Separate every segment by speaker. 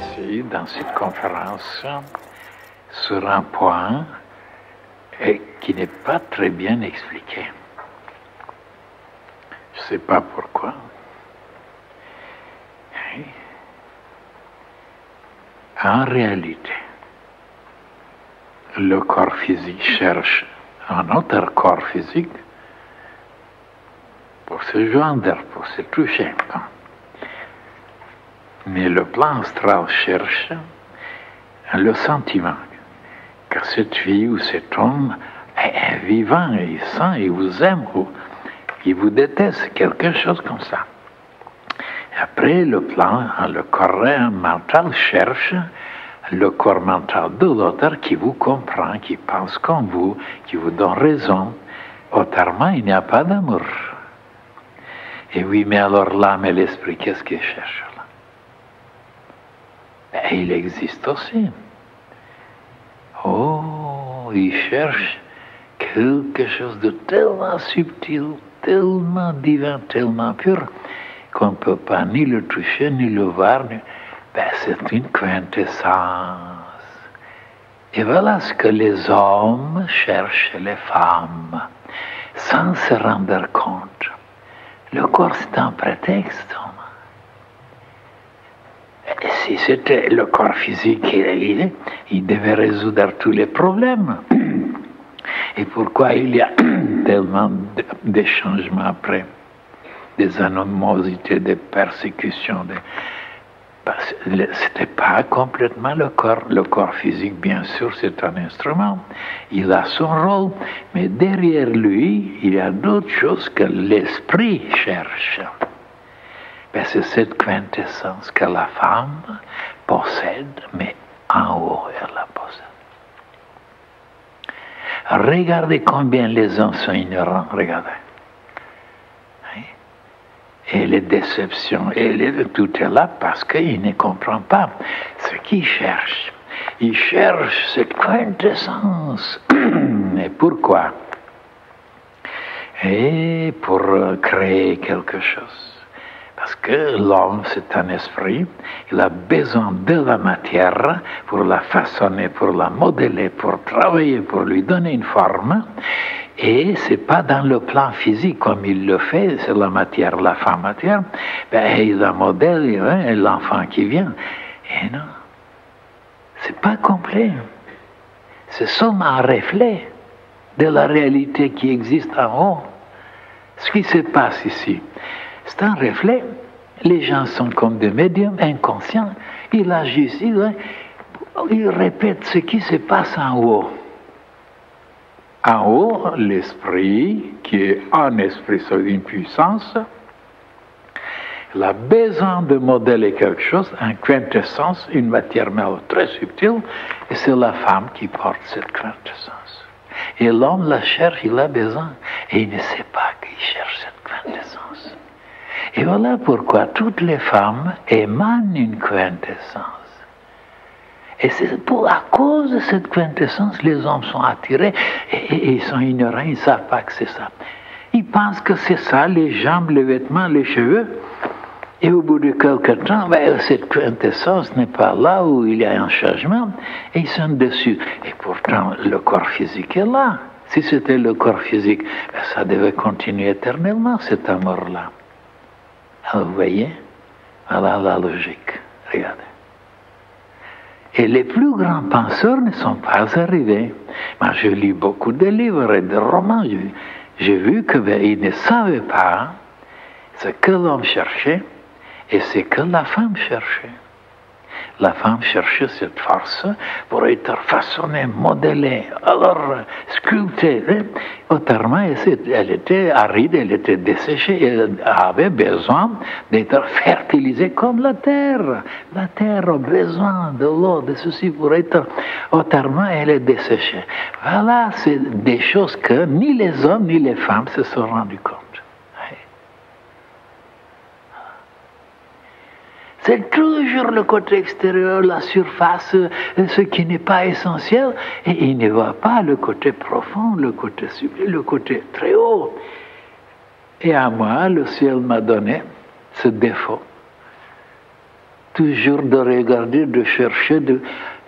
Speaker 1: Ici, dans cette conférence, sur un point qui n'est pas très bien expliqué. Je ne sais pas pourquoi. En réalité, le corps physique cherche un autre corps physique pour se joindre, pour se toucher. Mais le plan astral cherche le sentiment que cette fille ou cet homme est vivant, il sent, il vous aime ou il vous déteste, quelque chose comme ça. Après, le corps mental cherche le corps mental de l'autre qui vous comprend, qui pense comme vous, qui vous donne raison. Autrement, il n'y a pas d'amour. Et oui, mais alors l'âme et l'esprit, qu'est-ce qu'ils cherchent là? Ben, il existe aussi. Oh, il cherche quelque chose de tellement subtil, tellement divin, tellement pur, qu'on ne peut pas ni le toucher, ni le voir. Ben, c'est une quintessence. Et voilà ce que les hommes cherchent les femmes, sans se rendre compte. Le corps, c'est un prétexte. Et si c'était le corps physique, il devait résoudre tous les problèmes. Et pourquoi il y a tellement de changements après, des animosités, des persécutions, c'était pas complètement le corps. Le corps physique, bien sûr, c'est un instrument. Il a son rôle, mais derrière lui, il y a d'autres choses que l'esprit cherche. Ben, c'est cette quintessence que la femme possède, mais en haut, elle la possède. Regardez combien les hommes sont ignorants, regardez. Et les déceptions, tout est là parce qu'il ne comprend pas ce qu'il cherche. Il cherche cette quintessence. Et pourquoi? Et pour créer quelque chose. Parce que l'homme, c'est un esprit, il a besoin de la matière pour la façonner, pour la modeler, pour travailler, pour lui donner une forme. Et c'est pas dans le plan physique comme il le fait, c'est la matière, la femme matière, ben, il la modèle, hein, l'enfant qui vient. Et non, c'est pas complet. C'est seulement un reflet de la réalité qui existe en haut. Ce qui se passe ici, c'est un reflet. Les gens sont comme des médiums inconscients. Ils agissent, ils répètent ce qui se passe en haut. En haut, l'esprit, qui est un esprit sur une puissance, il a besoin de modeler quelque chose, une quintessence, une matière très subtile, et c'est la femme qui porte cette quintessence. Et l'homme la cherche, il a besoin, et il ne sait pas qu'il cherche cette quintessence. Et voilà pourquoi toutes les femmes émanent une quintessence. Et c'est à cause de cette quintessence, les hommes sont attirés et ils sont ignorants, ils ne savent pas que c'est ça. Ils pensent que c'est ça, les jambes, les vêtements, les cheveux. Et au bout de quelque temps, ben, cette quintessence n'est pas là où il y a un changement et ils sont dessus. Et pourtant, le corps physique est là. Si c'était le corps physique, ben, ça devait continuer éternellement, cet amour-là. Alors, vous voyez, voilà la logique. Regardez. Et les plus grands penseurs ne sont pas arrivés. Moi, je lis beaucoup de livres et de romans. J'ai vu qu'ils ne savaient pas ce que l'homme cherchait et ce que la femme cherchait. La femme cherchait cette force pour être façonnée, modelée, alors sculptée. Autrement, elle était aride, elle était desséchée, elle avait besoin d'être fertilisée comme la terre. La terre a besoin de l'eau, de ceci pour être. Autrement, elle est desséchée. Voilà, c'est des choses que ni les hommes ni les femmes se sont rendus compte. C'est toujours le côté extérieur, la surface, ce qui n'est pas essentiel. Et il ne voit pas le côté profond, le côté sublime, le côté très haut. Et à moi, le ciel m'a donné ce défaut toujours de regarder, de chercher,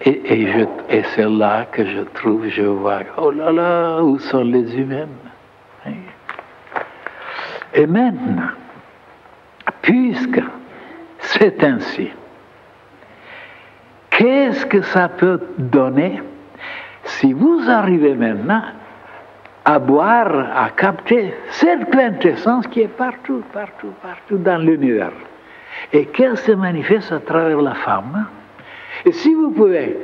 Speaker 1: et c'est là que je trouve, je vois, oh là là, où sont les humains? Et maintenant, puisque c'est ainsi, qu'est-ce que ça peut donner si vous arrivez maintenant à boire, à capter cette quintessence qui est partout, partout, partout dans l'univers, et qu'elle se manifeste à travers la femme? Et si vous pouvez,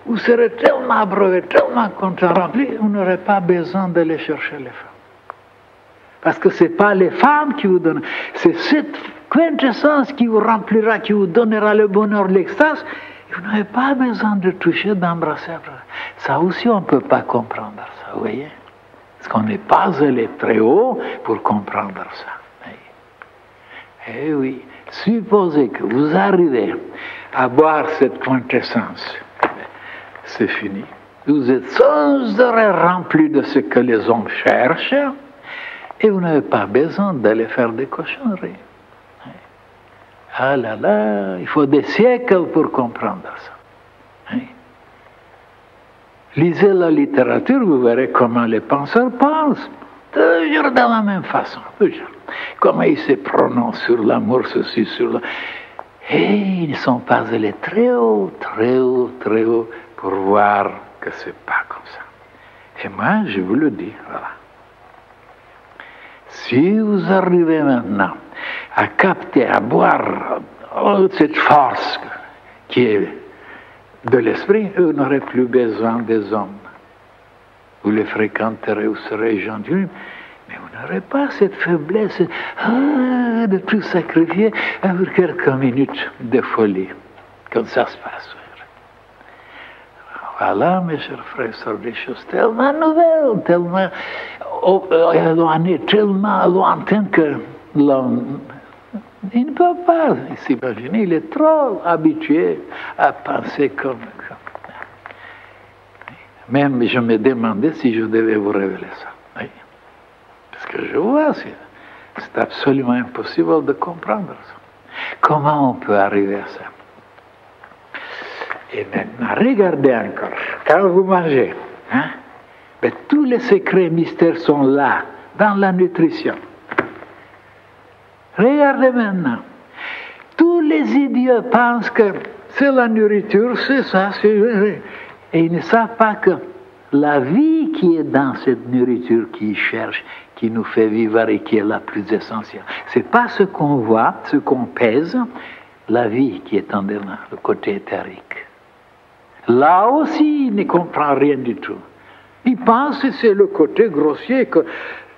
Speaker 1: vous serez tellement abreuvé, tellement content, rempli, vous n'aurez pas besoin d'aller chercher les femmes. Parce que ce n'est pas les femmes qui vous donnent, c'est cette quintessence qui vous remplira, qui vous donnera le bonheur, l'extase. Vous n'avez pas besoin de toucher, d'embrasser. Ça aussi, on ne peut pas comprendre ça, vous voyez? Parce qu'on n'est pas allé très haut pour comprendre ça. Eh oui, supposez que vous arrivez à boire cette quintessence, c'est fini. Vous êtes sans arrêt rempli de ce que les hommes cherchent, et vous n'avez pas besoin d'aller faire des cochonneries. Ah là là, il faut des siècles pour comprendre ça. Lisez la littérature, vous verrez comment les penseurs pensent. Toujours de la même façon, toujours. Comment ils se prononcent sur l'amour, ceci, sur la... Et ils ne sont pas allés très haut, très haut, très haut, pour voir que ce n'est pas comme ça. Et moi, je vous le dis, voilà. Si vous arrivez maintenant à capter, à boire cette force qui est de l'esprit, vous n'aurez plus besoin des hommes. Vous les fréquenterez, vous serez gentil, mais vous n'aurez pas cette faiblesse de tout sacrifier avec quelques minutes de folie, comme ça se passe. Voilà, mes chers frères, sur des choses tellement nouvelles, tellement éloignées, tellement lointaines que l'homme, il ne peut pas s'imaginer, il est trop habitué à penser comme ça. Même je me demandais si je devais vous révéler ça. Oui. Parce que je vois, c'est absolument impossible de comprendre ça. Comment on peut arriver à ça? Et maintenant, regardez encore, quand vous mangez, ben, tous les secrets mystères sont là, dans la nutrition. Regardez maintenant, tous les idiots pensent que c'est la nourriture, c'est ça, et ils ne savent pas que la vie qui est dans cette nourriture qu'ils cherchent, qui nous fait vivre et qui est la plus essentielle, c'est pas ce qu'on voit, ce qu'on pèse, la vie qui est en dedans, le côté éthérique. Là aussi, il ne comprend rien du tout. Il pense que c'est le côté grossier que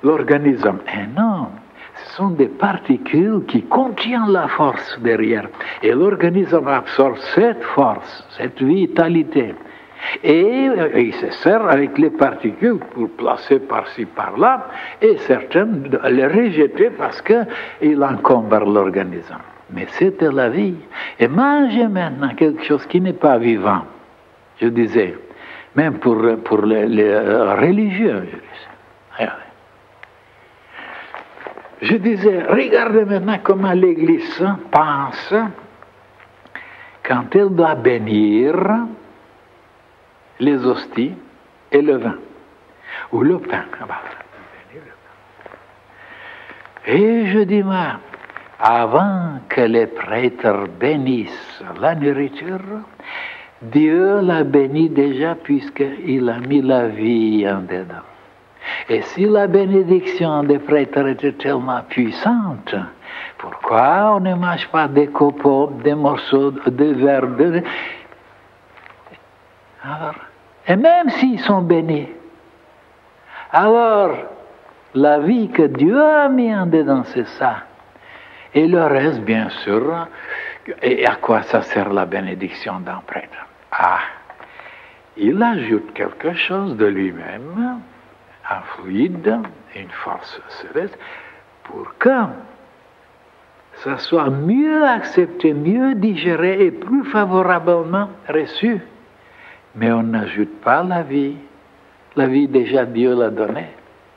Speaker 1: l'organisme. Et non, ce sont des particules qui contiennent la force derrière. Et l'organisme absorbe cette force, cette vitalité. Et il se sert avec les particules pour placer par-ci, par-là, et certaines les rejeter parce qu'il encombre l'organisme. Mais c'était la vie. Et manger maintenant quelque chose qui n'est pas vivant, je disais, même pour les religieux, je disais, regardez maintenant comment l'Église pense quand elle doit bénir les hosties et le vin, ou le pain. Et je dis, moi, avant que les prêtres bénissent la nourriture, Dieu l'a béni déjà puisqu'il a mis la vie en dedans. Et si la bénédiction des prêtres était tellement puissante, pourquoi on ne mange pas des copeaux, des morceaux de verre Alors, et même s'ils sont bénis, alors la vie que Dieu a mis en dedans, c'est ça. Et le reste, bien sûr, et à quoi ça sert la bénédiction d'un prêtre? Ah, il ajoute quelque chose de lui-même, un fluide, une force céleste, pour que ça soit mieux accepté, mieux digéré et plus favorablement reçu. Mais on n'ajoute pas la vie. La vie, déjà, Dieu l'a donnée.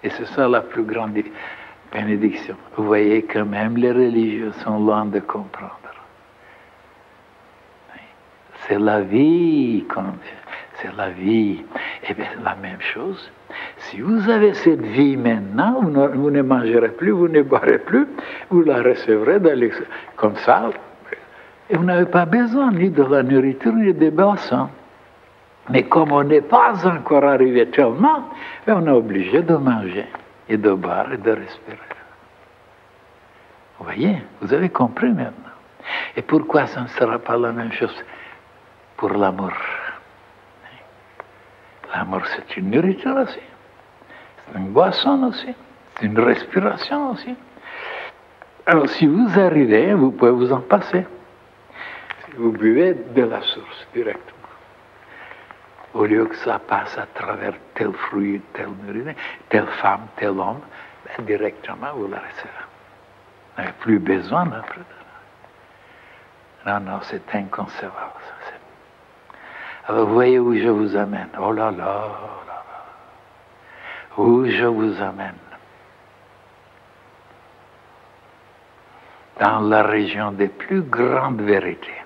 Speaker 1: Et c'est ça la plus grande bénédiction. Vous voyez que même les religieux sont loin de comprendre. c'est la vie. C'est la vie. Et bien, la même chose. Si vous avez cette vie maintenant, vous ne mangerez plus, vous ne boirez plus, vous la recevrez comme ça. Et vous n'avez pas besoin ni de la nourriture, ni des boissons. Mais comme on n'est pas encore arrivé tellement, on est obligé de manger, et de boire, et de respirer. Vous voyez, vous avez compris maintenant. Et pourquoi ça ne sera pas la même chose pour l'amour? L'amour, c'est une nourriture aussi. C'est une boisson aussi. C'est une respiration aussi. Alors, si vous arrivez, vous pouvez vous en passer. Si vous buvez de la source directement. Au lieu que ça passe à travers tel fruit, tel nourriture, telle femme, tel homme, ben, directement, vous la recevez. Vous n'avez plus besoin après. Non, non, c'est inconcevable. Ça. Alors, vous voyez où je vous amène. Oh là là, oh là là. Où je vous amène. Dans la région des plus grandes vérités.